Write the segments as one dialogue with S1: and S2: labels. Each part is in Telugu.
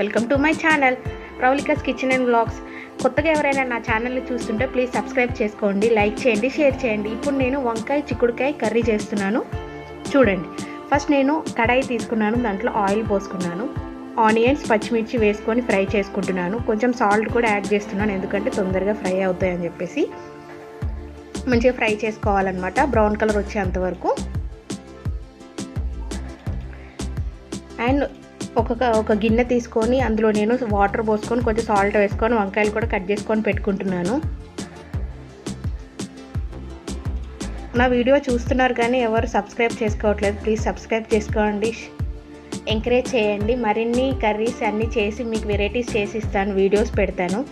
S1: Welcome to my channel Pravalika's kitchen and vlogs. కొత్తగా ఎవరైనా నా ఛానల్ని చూస్తుంటే ప్లీజ్ సబ్స్క్రైబ్ చేసుకోండి, లైక్ చేయండి, షేర్ చేయండి. ఇప్పుడు నేను వంకాయ చిక్కుడుకాయ కర్రీ చేస్తున్నాను. చూడండి, ఫస్ట్ నేను కడాయి తీసుకున్నాను, దాంట్లో ఆయిల్ పోసుకున్నాను. ఆనియన్స్ పచ్చిమిర్చి వేసుకొని ఫ్రై చేసుకుంటున్నాను. కొంచెం సాల్ట్ కూడా యాడ్ చేస్తున్నాను, ఎందుకంటే తొందరగా ఫ్రై అవుతాయని చెప్పేసి. మంచిగా ఫ్రై చేసుకోవాలన్నమాట, బ్రౌన్ కలర్ వచ్చేంతవరకు. అండ్ ఒక గిన్నె తీసుకొని అందులో నేను వాటర్ పోసుకొని కొంచెం సాల్ట్ వేసుకొని వంకాయలు కూడా కట్ చేసుకొని పెట్టుకుంటున్నాను. నా వీడియో చూస్తున్నారు కానీ ఎవరు సబ్స్క్రైబ్ చేసుకోవట్లేదు, ప్లీజ్ సబ్స్క్రైబ్ చేసుకోండి, ఎంకరేజ్ చేయండి. మరిన్ని కర్రీస్ అన్నీ చేసి మీకు వెరైటీస్ చేసి ఇస్తాను, వీడియోస్ పెడతాను.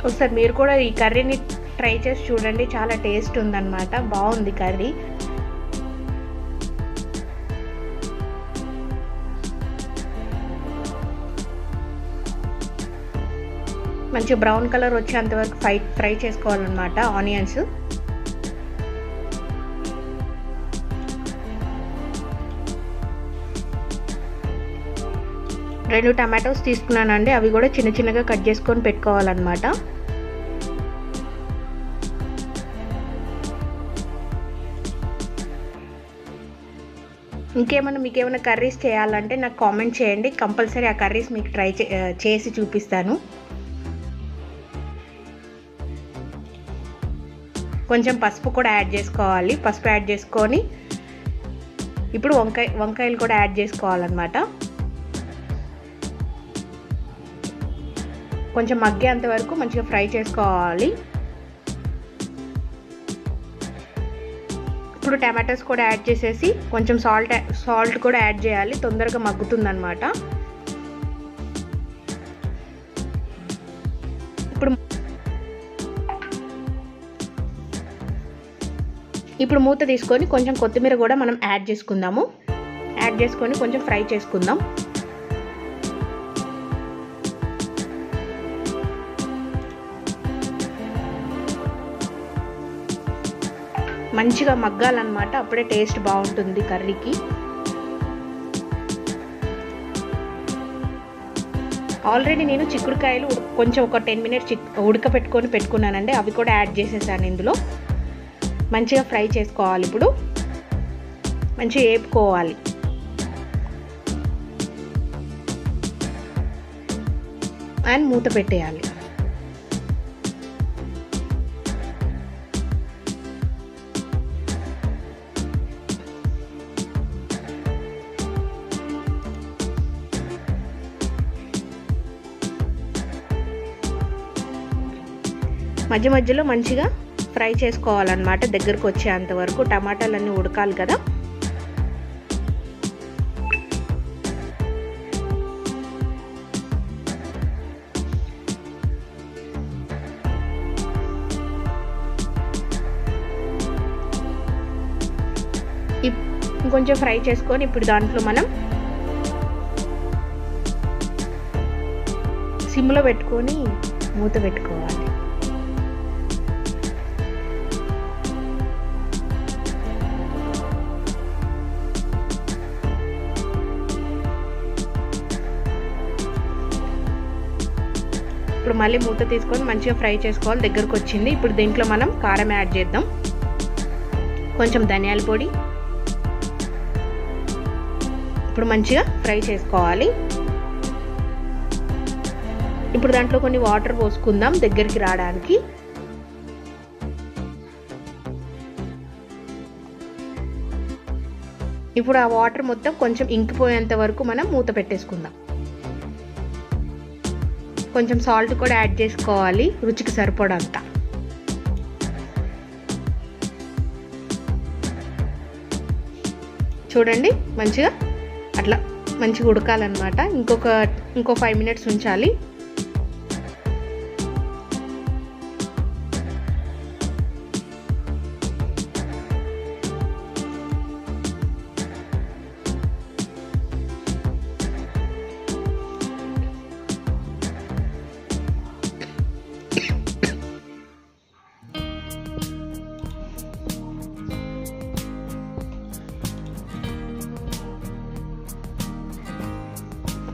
S1: ఒకసారి మీరు కూడా ఈ కర్రీని ట్రై చేసి చూడండి, చాలా టేస్ట్ ఉందన్నమాట, బాగుంది కర్రీ. మంచిగా బ్రౌన్ కలర్ వచ్చేంతవరకు ఫ్రై చేసుకోవాలన్నమాట ఆనియన్స్. రెండు టమాటోస్ తీసుకున్నానండి, అవి కూడా చిన్న చిన్నగా కట్ చేసుకొని పెట్టుకోవాలన్నమాట. మీకేమైనా కర్రీస్ చేయాలంటే నాకు కామెంట్ చేయండి, కంపల్సరీ ఆ కర్రీస్ మీకు ట్రై చేసి చూపిస్తాను. కొంచెం పసుపు కూడా యాడ్ చేసుకోవాలి. పసుపు యాడ్ చేసుకొని ఇప్పుడు వంకాయలు కూడా యాడ్ చేసుకోవాలన్నమాట. కొంచెం మగ్గేంత వరకు మంచిగా ఫ్రై చేసుకోవాలి. ఇప్పుడు టమాటోస్ కూడా యాడ్ చేసేసి కొంచెం సాల్ట్ కూడా యాడ్ చేయాలి, తొందరగా మగ్గుతుందన్నమాట. ఇప్పుడు మూత తీసుకొని కొంచెం కొత్తిమీర కూడా మనం యాడ్ చేసుకుందాము. యాడ్ చేసుకొని కొంచెం ఫ్రై చేసుకుందాం. మంచిగా మగ్గాలన్నమాట, అప్పుడే టేస్ట్ బాగుంటుంది కర్రీకి. ఆల్రెడీ నేను చిక్కుడుకాయలు కొంచెం ఒక 10 మినిట్స్ పెట్టుకున్నానండి, అవి కూడా యాడ్ చేసేసాను ఇందులో. మంచిగా ఫ్రై చేసుకోవాలి. ఇప్పుడు మంచిగా వేపుకోవాలి. అండ్ మూత పెట్టేయాలి. మధ్య మధ్యలో మంచిగా ఫ్రై చేసుకోవాలన్నమాట, దగ్గరకు వచ్చేంత వరకు. టమాటాలన్నీ ఉడకాలి కదా. ఇంకొంచెం ఫ్రై చేసుకొని ఇప్పుడు దాంట్లో మనం సిమ్లో పెట్టుకొని మూత పెట్టుకోవాలి. ఇప్పుడు మళ్ళీ మూత తీసుకొని మంచిగా ఫ్రై చేసుకోవాలి, దగ్గరకు వచ్చింది. ఇప్పుడు దీంట్లో మనం కారం యాడ్ చేద్దాం, కొంచెం ధనియాల పొడి. ఇప్పుడు మంచిగా ఫ్రై చేసుకోవాలి. ఇప్పుడు దాంట్లో కొన్ని వాటర్ పోసుకుందాం దగ్గరికి రావడానికి. ఇప్పుడు ఆ వాటర్ మొత్తం కొంచెం ఇంకిపోయేంత వరకు మనం మూత పెట్టేసుకుందాం. కొంచెం సాల్ట్ కూడా యాడ్ చేసుకోవాలి, రుచికి సరిపడంత. చూడండి, మంచిగా అట్లా మంచిగా ఉడకాలన్నమాట. ఇంకో 5 మినిట్స్ ఉంచాలి.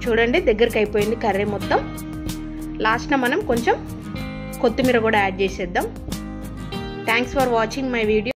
S1: చూడండి దగ్గరికి అయిపోయింది కర్రీ మొత్తం. లాస్ట్న మనం కొంచెం కొత్తిమీర కూడా యాడ్ చేసేద్దాం. Thanks for watching my video.